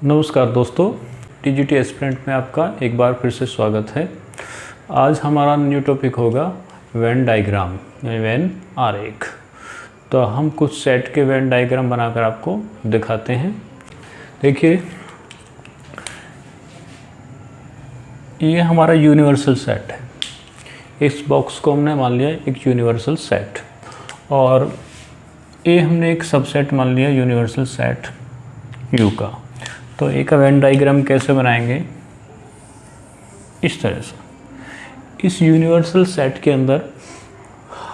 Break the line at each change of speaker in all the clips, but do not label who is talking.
नमस्कार दोस्तों, TGT aspirant में आपका एक बार फिर से स्वागत है। आज हमारा न्यू टॉपिक होगा वेन डायग्राम यानी वेन आरेख। तो हम कुछ सेट के वेन डायग्राम बनाकर आपको दिखाते हैं। देखिए, ये हमारा यूनिवर्सल सेट है। इस बॉक्स को हमने मान लिया एक यूनिवर्सल सेट और ये हमने एक सबसेट मान लिया यूनिवर्सल सेट यू का। तो एक वेन डायग्राम कैसे बनाएंगे? इस तरह से इस यूनिवर्सल सेट के अंदर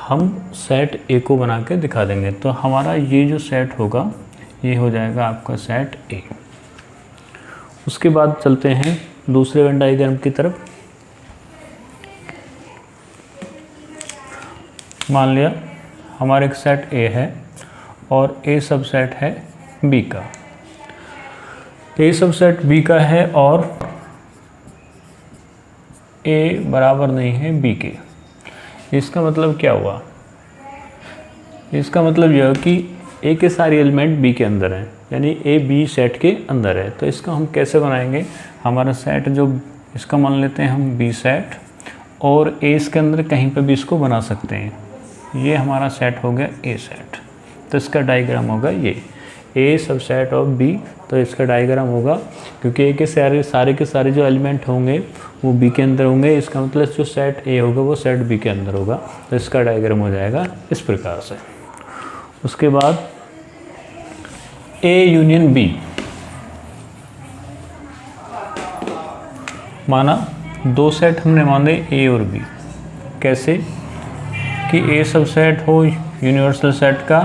हम सेट ए को बना के दिखा देंगे। तो हमारा ये जो सेट होगा ये हो जाएगा आपका सेट ए। उसके बाद चलते हैं दूसरे वेन डायग्राम की तरफ। मान लिया हमारा एक सेट ए है और ए सबसेट है बी का। ए सबसेट बी का है और ए बराबर नहीं है बी के। इसका मतलब क्या हुआ? इसका मतलब यह कि ए के सारे एलिमेंट बी के अंदर हैं, यानी ए बी सेट के अंदर है। तो इसका हम कैसे बनाएंगे? हमारा सेट जो इसका मान लेते हैं हम बी सेट और ए इसके अंदर कहीं पे भी इसको बना सकते हैं। ये हमारा सेट हो गया ए सेट। तो इसका डायग्राम होगा ये ए सबसेट ऑफ बी। तो इसका डायग्राम होगा, क्योंकि ए के सारे के सारे जो एलिमेंट होंगे वो बी के अंदर होंगे, इसका मतलब जो सेट ए होगा वो सेट बी के अंदर होगा। तो इसका डायग्राम हो जाएगा इस प्रकार से। उसके बाद ए यूनियन बी, माना दो सेट हमने माने ए और बी। कैसे कि ए सबसेट हो यूनिवर्सल सेट का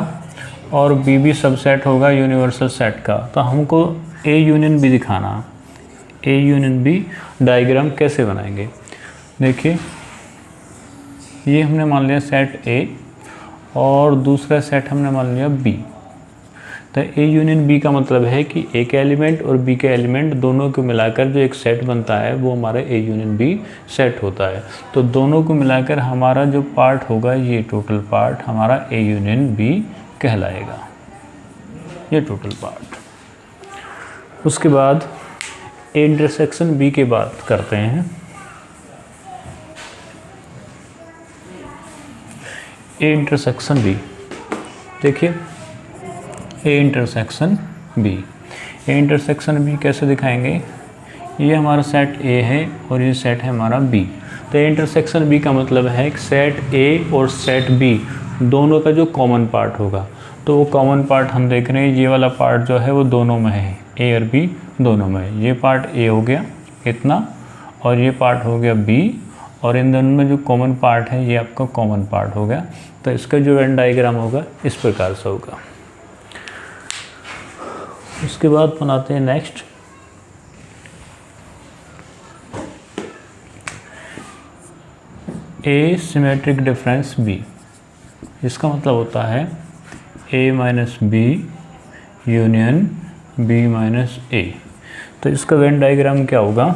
और बी भी सबसेट होगा यूनिवर्सल सेट का। तो हमको ए यूनियन बी दिखाना। ए यूनियन बी डायग्राम कैसे बनाएंगे? देखिए, ये हमने मान लिया सेट ए और दूसरा सेट हमने मान लिया बी। तो ए यूनियन बी का मतलब है कि ए के एलिमेंट और बी के एलिमेंट दोनों को मिलाकर जो एक सेट बनता है वो हमारा ए यूनियन बी सेट होता है। तो दोनों को मिलाकर हमारा जो पार्ट होगा ये टोटल पार्ट हमारा ए यूनियन बी कहलाएगा, ये टोटल पार्ट। उसके बाद ए इंटरसेक्शन बी की बात करते हैं। ए इंटरसेक्शन बी, देखिए A intersection B. A intersection B कैसे दिखाएंगे? ये हमारा सेट ए है और ये सेट है हमारा बी। तो ए इंटरसेक्शन बी का मतलब है कि सेट ए और सेट बी दोनों का जो कॉमन पार्ट होगा। तो वो कॉमन पार्ट हम देख रहे हैं, ये वाला पार्ट जो है वो दोनों में है, ए और बी दोनों में है। ये पार्ट ए हो गया इतना और ये पार्ट हो गया बी, और इन दोनों में जो कॉमन पार्ट है ये आपका कॉमन पार्ट हो गया। तो इसका जो वेन डायग्राम होगा इस प्रकार से होगा। उसके बाद बनाते हैं next A symmetric difference B. इसका मतलब होता है A minus B union B minus A. तो इसका वेन डायग्राम क्या होगा?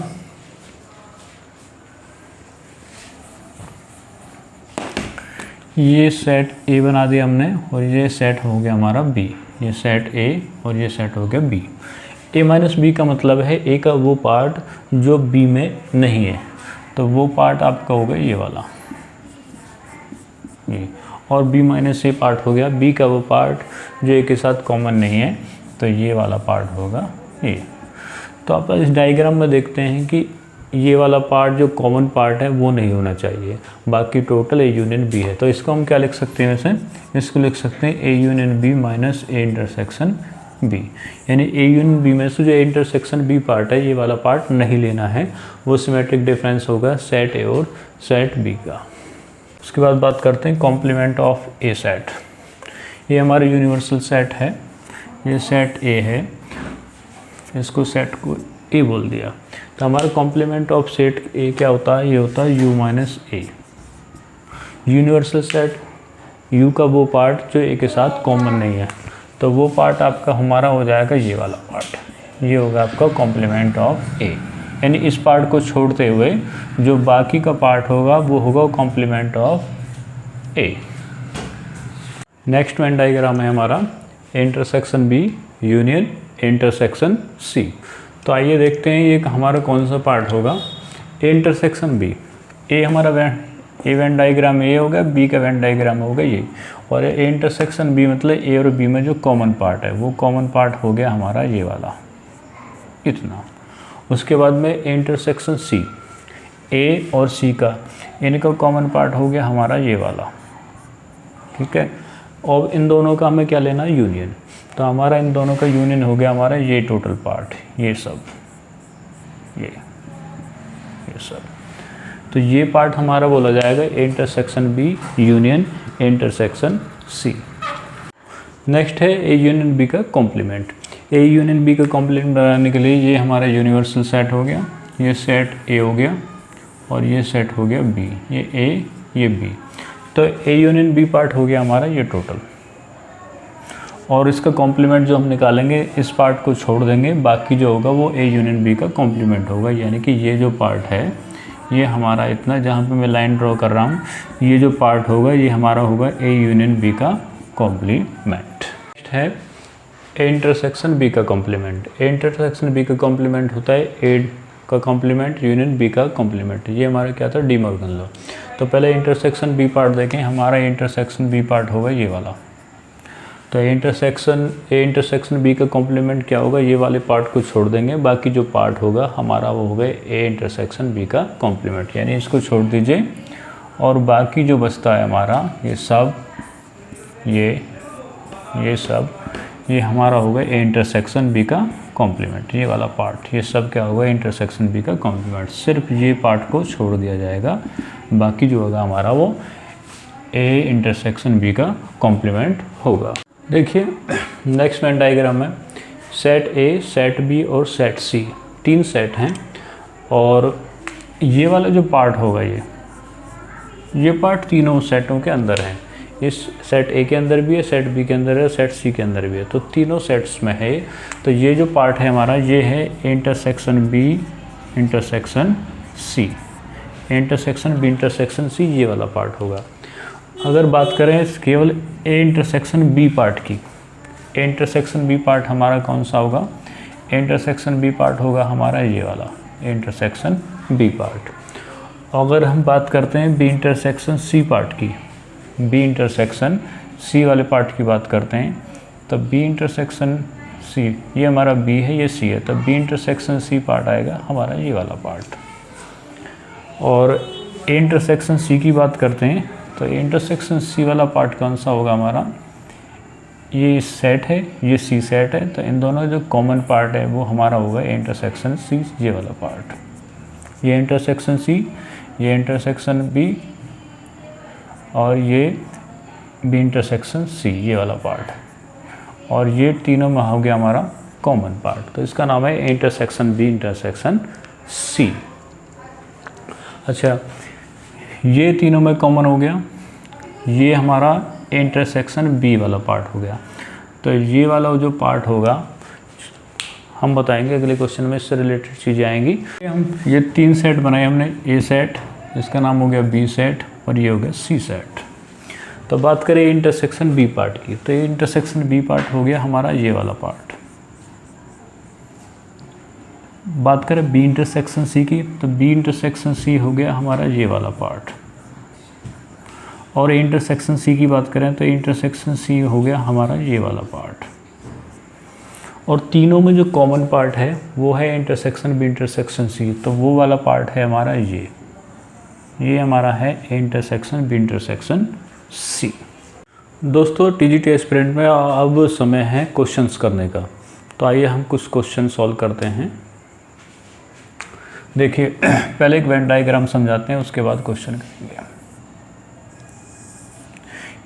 ये सेट ए बना दिया हमने और ये सेट हो गया हमारा बी। ये सेट ए और ये सेट हो गया बी। ए माइनस बी का मतलब है ए का वो पार्ट जो बी में नहीं है। तो वो पार्ट आपका होगा ये वाला, ये, और बी माइनस ए पार्ट हो गया बी का वो पार्ट जो ए के साथ कॉमन नहीं है। तो ये वाला पार्ट होगा ये। तो आप इस डायग्राम में देखते हैं कि ये वाला पार्ट जो कॉमन पार्ट है वो नहीं होना चाहिए, बाकी टोटल ए यूनियन बी है। तो इसको हम क्या लिख सकते हैं? वैसे इसको लिख सकते हैं A union B minus A intersection B. यानी ए यूनियन बी में से जो इंटरसेक्शन बी पार्ट है ये वाला पार्ट नहीं लेना है, वो सिमेट्रिक डिफरेंस होगा सेट ए और सेट बी का। उसके बाद बात करते हैं कॉम्प्लीमेंट ऑफ ए सेट। ये हमारा यूनिवर्सल सेट है, ये सेट ए है, इसको सेट को ए बोल दिया। तो हमारा कॉम्प्लीमेंट ऑफ सेट ए क्या होता है? ये होता है you minus A. Universal set you का वो पार्ट जो ए के साथ कॉमन नहीं है, तो वो पार्ट आपका हमारा हो जाएगा ये वाला पार्ट। ये होगा आपका कॉम्प्लीमेंट ऑफ ए। यानी इस पार्ट को छोड़ते हुए जो बाकी का पार्ट होगा वो होगा complement of A. Next Venn diagram है हमारा intersection B union intersection C. तो आइए देखते हैं ये हमारा कौन सा पार्ट होगा, ए इंटरसेक्शन बी। ए हमारा ए वेन डायग्राम ए होगा, बी का वेन डायग्राम होगा ये, और ए इंटरसेक्शन बी मतलब ए और बी में जो कॉमन पार्ट है वो कॉमन पार्ट हो गया हमारा ये वाला, इतना। उसके बाद में ए इंटरसेक्शन सी, ए और सी का इनका कॉमन पार्ट हो गया हमारा ये वाला, ठीक है। और इन दोनों का हमें क्या लेना है, यूनियन। तो हमारा इन दोनों का यूनियन हो गया हमारा ये टोटल पार्ट, ये सब, ये सब। तो ये पार्ट हमारा बोला जाएगा A intersection B union A intersection C. Next है ए यूनियन बी का कॉम्प्लीमेंट। ए यूनियन बी का कॉम्प्लीमेंट बनाने के लिए ये हमारा यूनिवर्सल सेट हो गया, ये सेट ए हो गया और ये सेट हो गया बी, ये ए ये बी। तो ए यूनियन बी पार्ट हो गया हमारा ये टोटल, और इसका कॉम्प्लीमेंट जो हम निकालेंगे इस पार्ट को छोड़ देंगे, बाकी जो होगा वो ए यूनियन बी का कॉम्प्लीमेंट होगा। यानी कि ये जो पार्ट है ये हमारा इतना, जहाँ पे मैं लाइन ड्रॉ कर रहा हूँ, ये जो पार्ट होगा ये हमारा होगा ए यूनियन बी का कॉम्प्लीमेंट। नेक्स्ट है ए इंटरसेक्शन बी का कॉम्प्लीमेंट। ए इंटरसेक्शन बी का कॉम्प्लीमेंट होता है ए का कॉम्प्लीमेंट यूनियन बी का कॉम्प्लीमेंट। ये हमारा क्या था, डी मॉर्गन लॉ। तो पहले इंटरसेक्शन बी पार्ट देखें, हमारा इंटरसेक्शन बी पार्ट होगा ये वाला। तो ए इंटरसेक्शन बी का कॉम्प्लीमेंट क्या होगा, ये वाले पार्ट को छोड़ देंगे, बाकी जो पार्ट होगा हमारा वो होगा ए इंटरसेक्शन बी का कॉम्प्लीमेंट। यानी इसको छोड़ दीजिए और बाकी जो बचता है हमारा ये सब, ये सब, ये हमारा होगा ए इंटरसेक्शन बी का कॉम्प्लीमेंट। ये वाला पार्ट, ये सब क्या होगा, इंटरसेक्शन बी का कॉम्प्लीमेंट। सिर्फ ये पार्ट को छोड़ दिया जाएगा, बाकी जो होगा हमारा वो ए इंटरसेक्शन बी का कॉम्प्लीमेंट होगा। देखिए नेक्स्ट वेन डायग्राम में सेट ए, सेट बी और सेट सी, 3 सेट हैं, और ये वाला जो पार्ट होगा ये पार्ट तीनों सेटों के अंदर है। इस सेट ए के अंदर भी है, सेट बी के अंदर है, सेट सी के अंदर भी है, तो तीनों सेट्स में है। तो ये जो पार्ट है हमारा ये है intersection B intersection C, intersection B intersection C, ये वाला पार्ट होगा। अगर बात करें केवल ए इंटरसेक्शन बी पार्ट की, ए इंटरसेक्शन बी पार्ट हमारा कौन सा होगा, ए इंटरसेक्शन बी पार्ट होगा हमारा ये वाला ए इंटरसेक्शन बी पार्ट। अगर हम बात करते हैं बी इंटरसेक्शन सी पार्ट की, बी इंटरसेक्शन सी वाले पार्ट की बात करते हैं, तब बी इंटरसेक्शन सी, ये हमारा बी है ये सी है, तब बी इंटरसेक्शन सी पार्ट आएगा हमारा ये वाला पार्ट। और ए इंटरसेक्शन सी की बात करते हैं तो इंटरसेक्शन सी वाला पार्ट कौन सा होगा हमारा, ये सेट है ये सी सेट है, तो इन दोनों जो कॉमन पार्ट है वो हमारा होगा इंटरसेक्शन सी, ये वाला पार्ट, ये इंटरसेक्शन सी, ये इंटरसेक्शन बी और ये बी इंटरसेक्शन सी, ये वाला पार्ट, और ये तीनों में हो गया हमारा कॉमन पार्ट। तो इसका नाम है इंटरसेक्शन बी इंटरसेक्शन सी। अच्छा, ये तीनों में कॉमन हो गया, ये हमारा इंटरसेक्शन बी वाला पार्ट हो गया। तो ये वाला जो पार्ट होगा हम बताएंगे अगले क्वेश्चन में, इससे रिलेटेड चीज़ें आएंगी। हम ये 3 सेट बनाए हमने, ए सेट, इसका नाम हो गया बी सेट और ये हो गया सी सेट। तो बात करें इंटरसेक्शन बी पार्ट की, तो ये इंटरसेक्शन बी पार्ट हो गया हमारा ये वाला पार्ट। बात करें बी इंटरसेक्शन सी की, तो बी इंटरसेक्शन सी हो गया हमारा ये वाला पार्ट। और इंटरसेक्शन सी की बात करें तो इंटरसेक्शन सी हो गया हमारा ये वाला पार्ट। और तीनों में जो कॉमन पार्ट है वो है इंटरसेक्शन बी इंटरसेक्शन सी, तो वो वाला पार्ट है हमारा ये हमारा है इंटरसेक्शन बी इंटरसेक्शन सी। दोस्तों टीजीटी एस्पिरेंट में अब समय है क्वेश्चंस करने का, तो आइए हम कुछ क्वेश्चन सॉल्व करते हैं। देखिए पहले एक वेन डायग्राम समझाते हैं, उसके बाद क्वेश्चन करेंगे।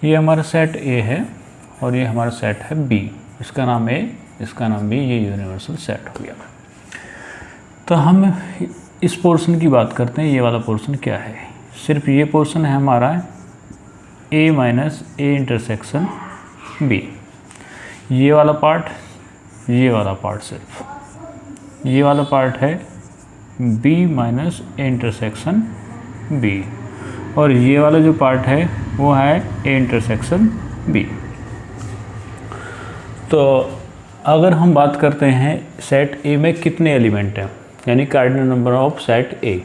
ये हमारा सेट ए है और ये हमारा सेट है बी, इसका नाम ए, इसका नाम बी, ये यूनिवर्सल सेट हो गया। तो हम इस पोर्शन की बात करते हैं, ये वाला पोर्शन क्या है, सिर्फ ये पोर्शन है हमारा ए माइनस ए इंटरसेक्शन बी, ये वाला पार्ट, ये वाला पार्ट, सिर्फ ये वाला पार्ट है B minus A intersection B, और ये वाला जो पार्ट है वो है ए इंटरसेक्शन बी। तो अगर हम बात करते हैं सेट ए में कितने एलिमेंट हैं, यानी cardinal number of set A,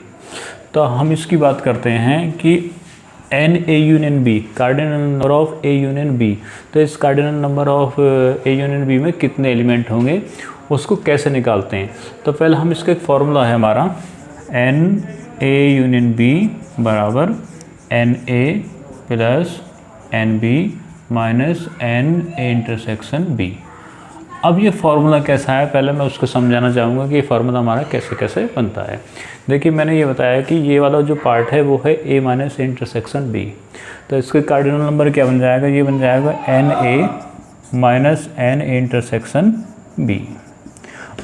तो हम इसकी बात करते हैं कि n A union B, cardinal number of A union B. तो इस cardinal number of A union B में कितने एलिमेंट होंगे, उसको कैसे निकालते हैं। तो पहले हम इसका एक फॉर्मूला है हमारा, एन ए यूनियन बी बराबर n A plus n B minus n A intersection B. अब ये फार्मूला कैसा है, पहले मैं उसको समझाना चाहूँगा कि ये फार्मूला हमारा कैसे कैसे बनता है। देखिए मैंने ये बताया कि ये वाला जो पार्ट है वो है A minus A intersection B, तो इसके कार्डिनल नंबर क्या बन जाएगा, ये बन जाएगा n A minus n A intersection B,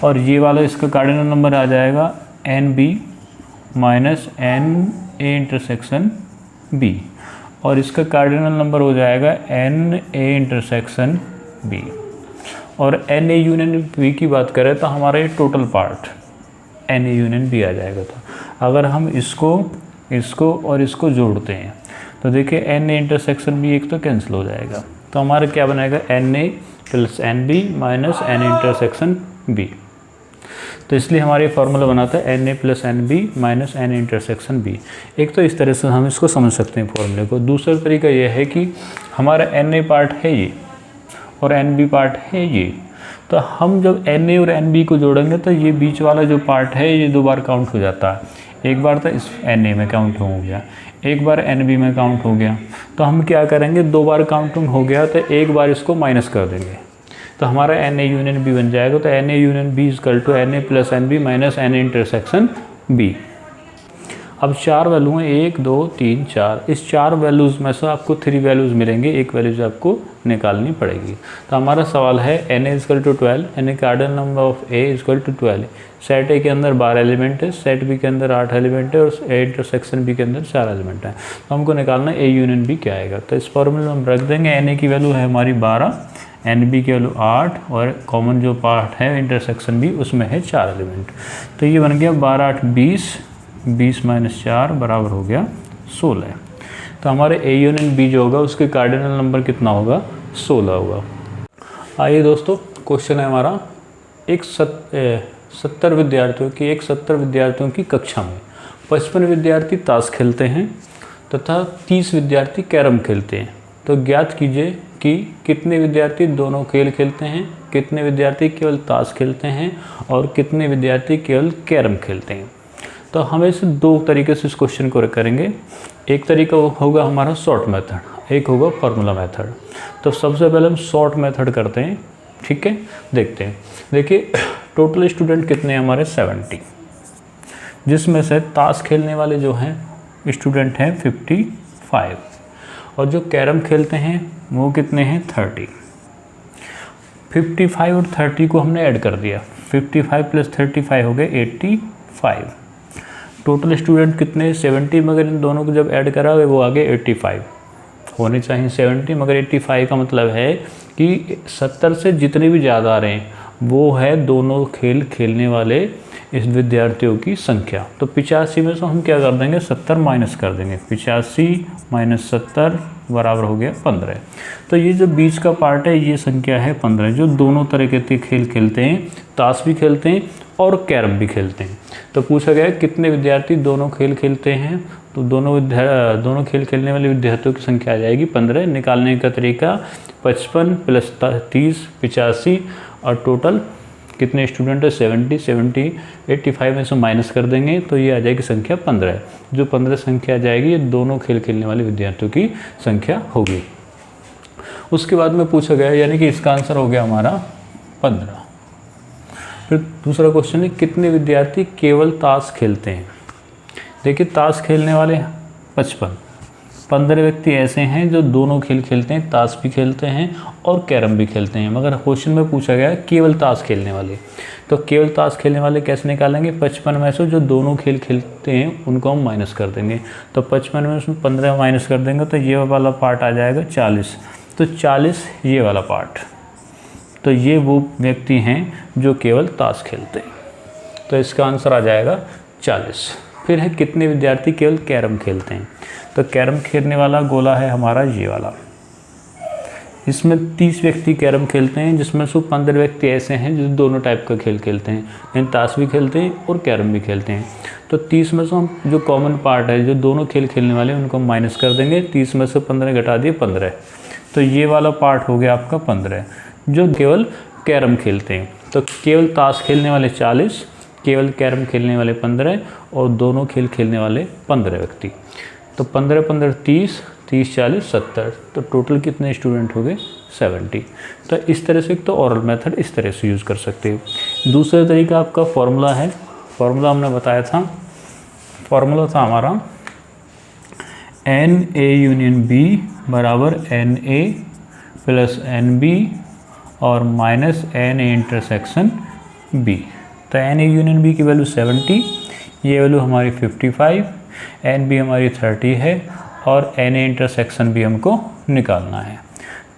और ये वाला इसका कार्डिनल नंबर आ जाएगा n B minus n A intersection B, और इसका कार्डिनल नंबर हो जाएगा एन ए इंटरसेक्शन बी। और एन ए यूनियन बी की बात करें तो हमारा ये total part n A union B आ जाएगा। तो अगर हम इसको और इसको जोड़ते हैं तो देखिए एन ए इंटरसेक्शन बी एक तो कैंसिल हो जाएगा, तो हमारा क्या बनाएगा n A plus n B minus n intersection B. तो इसलिए हमारे फार्मूला बनाता है n A plus n B minus n intersection B. एक तो इस तरह से हम इसको समझ सकते हैं फॉर्मूले को। दूसरा तरीका यह है कि हमारा एन ए पार्ट है ये और एन बी पार्ट है ये, तो हम जब एन ए और एन बी को जोड़ेंगे तो ये बीच वाला जो पार्ट है ये 2 बार काउंट हो जाता है। एक बार तो इस एन ए में काउंट हो गया, एक बार एन बी में काउंट हो गया, तो हम क्या करेंगे 2 बार काउंटिंग हो गया तो एक बार इसको माइनस कर देंगे, तो हमारा एन ए यूनियन बी बन जाएगा। तो n A union B equal to n A plus n B minus n A intersection B. अब 4 वैल्यू हैं 1 2 3 4, इस 4 वैल्यूज़ में से आपको 3 वैल्यूज़ मिलेंगे, एक वैल्यूज आपको निकालनी पड़ेगी। तो हमारा सवाल है एन ए इजकल टू 12, यानी cardinal number of A equal to 12। Set A के अंदर 12 एलिमेंट है, सेट बी के अंदर 8 एलिमेंट है और ए इंटरसेक्शन बी के अंदर 4 एलिमेंट है। तो हमको निकालना है ए यूनियन बी क्या आएगा। तो इस फॉर्मूले में हम रख देंगे एन ए की वैल्यू है हमारी 12, एन बी की वैल्यू 8 और कॉमन जो पार्ट है इंटरसेक्शन बी उसमें है 4 एलिमेंट। तो ये बन गया 12 8 20, 20 माइनस 4 बराबर हो गया 16। तो हमारे ए यूनियन बी जो होगा उसके कार्डिनल नंबर कितना होगा, 16 होगा। आइए दोस्तों, क्वेश्चन है हमारा 70 विद्यार्थियों की कक्षा में 55 विद्यार्थी ताश खेलते हैं तथा 30 विद्यार्थी कैरम खेलते हैं। तो ज्ञात कीजिए कि कितने विद्यार्थी दोनों खेल खेलते हैं, कितने विद्यार्थी केवल ताश खेलते हैं और कितने विद्यार्थी केवल कैरम खेलते हैं। तो हम इसे 2 तरीके से इस क्वेश्चन को करेंगे। एक तरीका होगा हमारा शॉर्ट मेथड, एक होगा फार्मूला मेथड। तो सबसे पहले हम शॉर्ट मेथड करते हैं, ठीक है। देखते हैं, देखिए टोटल स्टूडेंट कितने हैं हमारे 70, जिसमें से ताश खेलने वाले जो हैं स्टूडेंट हैं 55 और जो कैरम खेलते हैं वो कितने हैं 30। 55 और 30 को हमने ऐड कर दिया, 55 प्लस 35 हो गए 85। टोटल स्टूडेंट कितने 70, मगर इन दोनों को जब ऐड करा वो आ गए 85। होने चाहिए 70 मगर 85 का मतलब है कि 70 से जितने भी ज़्यादा आ रहे हैं वो है दोनों खेल खेलने वाले इस विद्यार्थियों की संख्या। तो 85 में से हम क्या कर देंगे 70 माइनस कर देंगे, 85 माइनस 70 बराबर हो गया 15। तो ये जो बीच का पार्ट है ये संख्या है 15, जो दोनों तरह के खेल खेलते हैं, ताश भी खेलते हैं और कैरम भी खेलते हैं। तो पूछा गया कितने विद्यार्थी दोनों खेल खेलते हैं, तो दोनों खेल खेलने वाले विद्यार्थियों की संख्या आ जाएगी 15। निकालने का तरीका 55 प्लस 30 85 और टोटल कितने स्टूडेंट है 70 85 में से माइनस कर देंगे तो ये आ जाएगी संख्या 15। जो 15 संख्या आ जाएगी ये दोनों खेल खेलने वाले विद्यार्थियों की संख्या होगी। उसके बाद में पूछा गया, यानी कि इसका आंसर हो गया हमारा 15। फिर दूसरा क्वेश्चन है कितने विद्यार्थी केवल ताश खेलते हैं। देखिए ताश खेलने वाले 15 व्यक्ति ऐसे हैं जो दोनों खेल खेलते हैं, ताश भी खेलते हैं और कैरम भी खेलते हैं। मगर क्वेश्चन में पूछा गया केवल ताश खेलने वाले, तो केवल ताश खेलने वाले कैसे निकालेंगे, 55 में से जो दोनों खेल खेलते हैं उनको हम माइनस कर देंगे। तो 55 में से 15 माइनस कर देंगे तो ये वाला पार्ट आ जाएगा 40। तो 40 ये वाला पार्ट, तो ये वो व्यक्ति हैं जो केवल ताश खेलते हैं। तो इसका आंसर आ जाएगा 40। फिर है कितने विद्यार्थी केवल कैरम खेलते हैं। तो कैरम खेलने वाला गोला है हमारा ये वाला, इसमें 30 व्यक्ति कैरम खेलते हैं, जिसमें से 15 व्यक्ति ऐसे हैं जो दोनों टाइप का खेल खेलते हैं, यानी ताश भी खेलते हैं और कैरम भी खेलते हैं। तो 30 में से हम जो कॉमन पार्ट है, जो दोनों खेल खेलने वाले हैं, उनको माइनस कर देंगे। 30 में से 15 घटा दिए 15, तो ये वाला पार्ट हो गया आपका 15 जो केवल कैरम खेलते हैं। तो केवल ताश खेलने वाले 40, केवल कैरम खेलने वाले 15 और दोनों खेल खेलने वाले 15 व्यक्ति। तो 15 15 30, 30 40 70, तो टोटल कितने स्टूडेंट हो गए 70। तो इस तरह से एक तो ओरल मेथड इस तरह से यूज़ कर सकते हो। दूसरा तरीका आपका फॉर्मूला है। फॉर्मूला हमने बताया था, फॉर्मूला था हमारा NA यूनियन B बराबर NA प्लस NB और माइनस NA इंटरसेक्शन B। तो NA यूनियन B की वैल्यू 70, ये वैल्यू हमारी 55, NB हमारी 30 है और NA इंटरसेक्शन B हमको निकालना है।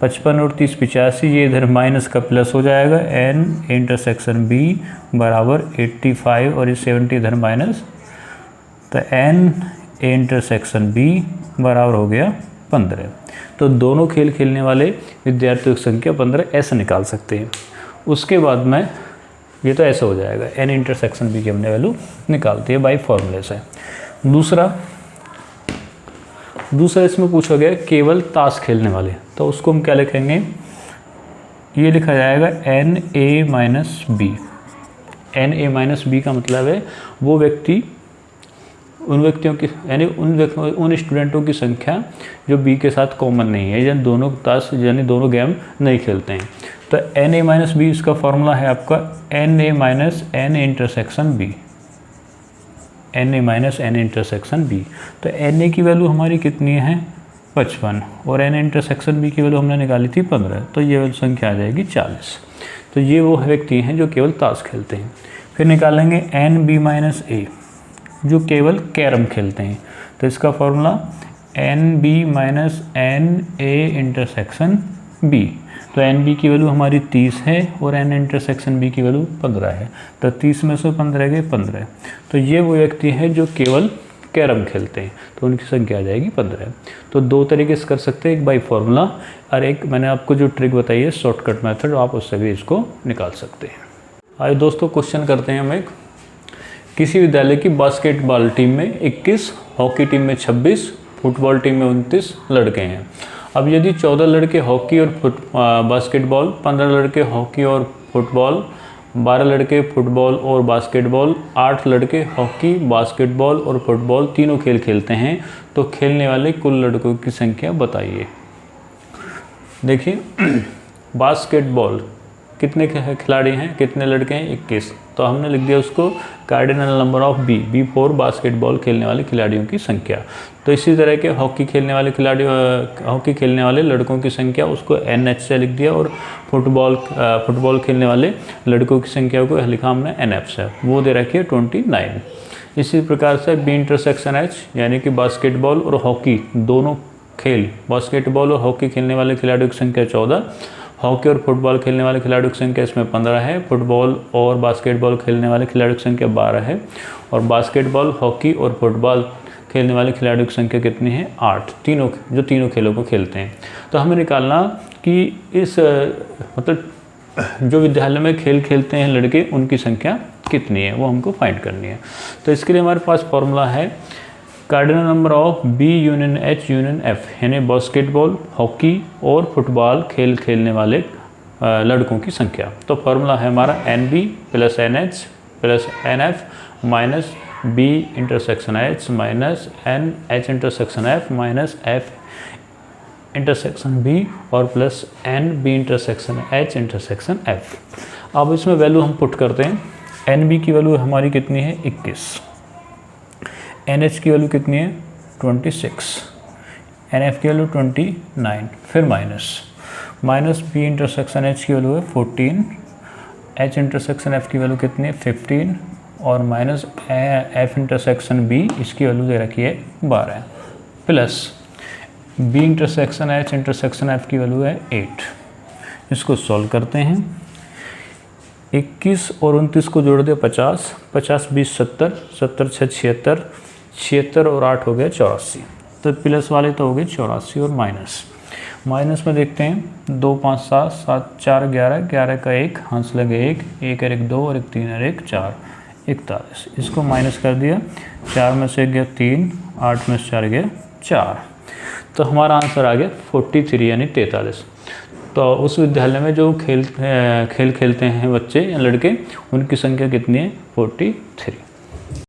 55 और 30 85, ये इधर माइनस का प्लस हो जाएगा। N इंटरसेक्शन B बराबर 85 और ये 70 इधर माइनस, तो N इंटरसेक्शन B बराबर हो गया 15। तो दोनों खेल खेलने वाले विद्यार्थियों की संख्या 15 ऐसे निकाल सकते हैं। उसके बाद में ये तो ऐसे हो जाएगा, N इंटरसेक्शन B की हमने वैल्यू निकालती है बाई फॉर्मूले से। दूसरा इसमें पूछा गया केवल ताश खेलने वाले, तो उसको हम क्या लिखेंगे, ये लिखा जाएगा NA minus B। NA minus B का मतलब है वो व्यक्ति, उन व्यक्तियों की, यानी उन स्टूडेंटों की संख्या जो B के साथ कॉमन नहीं है, यानी दोनों ताश यानी दोनों गेम नहीं खेलते हैं। तो NA माइनस B इसका फॉर्मूला है आपका NA minus N intersection B, NA minus N intersection B। तो NA की वैल्यू हमारी कितनी है 55 और N इंटरसेक्शन B की वैल्यू हमने निकाली थी 15, तो ये वैल्यू संख्या आ जाएगी 40। तो ये वो व्यक्ति हैं जो केवल ताश खेलते हैं। फिर निकालेंगे NB माइनस A जो केवल कैरम खेलते हैं, तो इसका formula NB minus NA intersection B। तो NB की वैल्यू हमारी 30 है और N इंटरसेक्शन B की वैल्यू 15 है, तो 30 में से 15 गए 15। तो ये वो व्यक्ति हैं जो केवल कैरम खेलते हैं, तो उनकी संख्या आ जाएगी 15। तो दो तरीके से कर सकते हैं, एक बाई फॉर्मूला और एक मैंने आपको जो ट्रिक बताई है शॉर्टकट मेथड, आप उससे भी इसको निकाल सकते हैं। आइए दोस्तों क्वेश्चन करते हैं हम एक। किसी विद्यालय की बास्केटबॉल टीम में 21, हॉकी टीम में 26, फुटबॉल टीम में 29 लड़के हैं। अब यदि 14 लड़के हॉकी और बास्केटबॉल, 15 लड़के हॉकी और फुटबॉल, 12 लड़के फुटबॉल और बास्केटबॉल, 8 लड़के हॉकी, बास्केटबॉल और फुटबॉल तीनों खेल खेलते हैं, तो खेलने वाले कुल लड़कों की संख्या बताइए। देखिए बास्केटबॉल कितने खिलाड़ी हैं, कितने लड़के हैं 21, तो हमने लिख दिया उसको cardinal number of B for basketball खेलने वाले खिलाड़ियों की संख्या। तो इसी तरह के हॉकी खेलने वाले लड़कों की संख्या उसको NH से लिख दिया, और फुटबॉल खेलने वाले लड़कों की संख्या को लिखा हमने NF से, वो दे रखी है 29। इसी प्रकार से B इंटरसेक्शन H यानी कि बास्केटबॉल और हॉकी दोनों खेल, बास्केटबॉल और हॉकी खेलने वाले खिलाड़ियों की संख्या 14, हॉकी और फुटबॉल खेलने वाले खिलाड़ियों की संख्या इसमें 15 है, फुटबॉल और बास्केटबॉल खेलने वाले खिलाड़ियों की संख्या 12 है, और बास्केटबॉल, हॉकी और फुटबॉल खेलने वाले खिलाड़ियों की संख्या कितनी है 8, तीनों खेलों को खेलते हैं। तो हमें निकालना कि इस मतलब जो विद्यालय में खेल खेलते हैं लड़के उनकी संख्या कितनी है, वो हमको फाइंड करनी है। तो इसके लिए हमारे पास फॉर्मूला है cardinal number of B union H union F, यानी बास्केटबॉल, हॉकी और फुटबॉल खेल खेलने वाले लड़कों की संख्या। तो फॉर्मूला है हमारा NB plus NH plus NF minus B intersection H minus NH intersection F minus F intersection B और plus NB intersection H intersection F। अब इसमें वैल्यू हम पुट करते हैं। NB की वैल्यू हमारी कितनी है 21, NH की वैल्यू कितनी है 26, NF की वैल्यू 29, फिर माइनस B इंटरसेक्शन H की वैल्यू है 14, H इंटरसेक्शन F की वैल्यू कितनी है 15 और माइनस F इंटरसेक्शन B इसकी वैल्यू दे रखी है 12, plus B intersection H intersection F की वैल्यू है 8। इसको सॉल्व करते हैं। 21 और 29 को जोड़ दे 50, 50 20 70, 70 6 76, 76 और 8 हो गया 84। तो प्लस वाले तो हो गए 84 और माइनस में देखते हैं 2 5 7 7 4 11, 11 का 1, हंस लगे 1, 1 और 1 2 और 1 3 और 1 4, 41। इसको माइनस कर दिया, 4 में से गया 3, 8 में से 4 गया 4। तो हमारा आंसर आ गया 43 यानी 43। तो उस विद्यालय में जो खेल खेलते हैं बच्चे या लड़के, उनकी संख्या कितनी है? 43।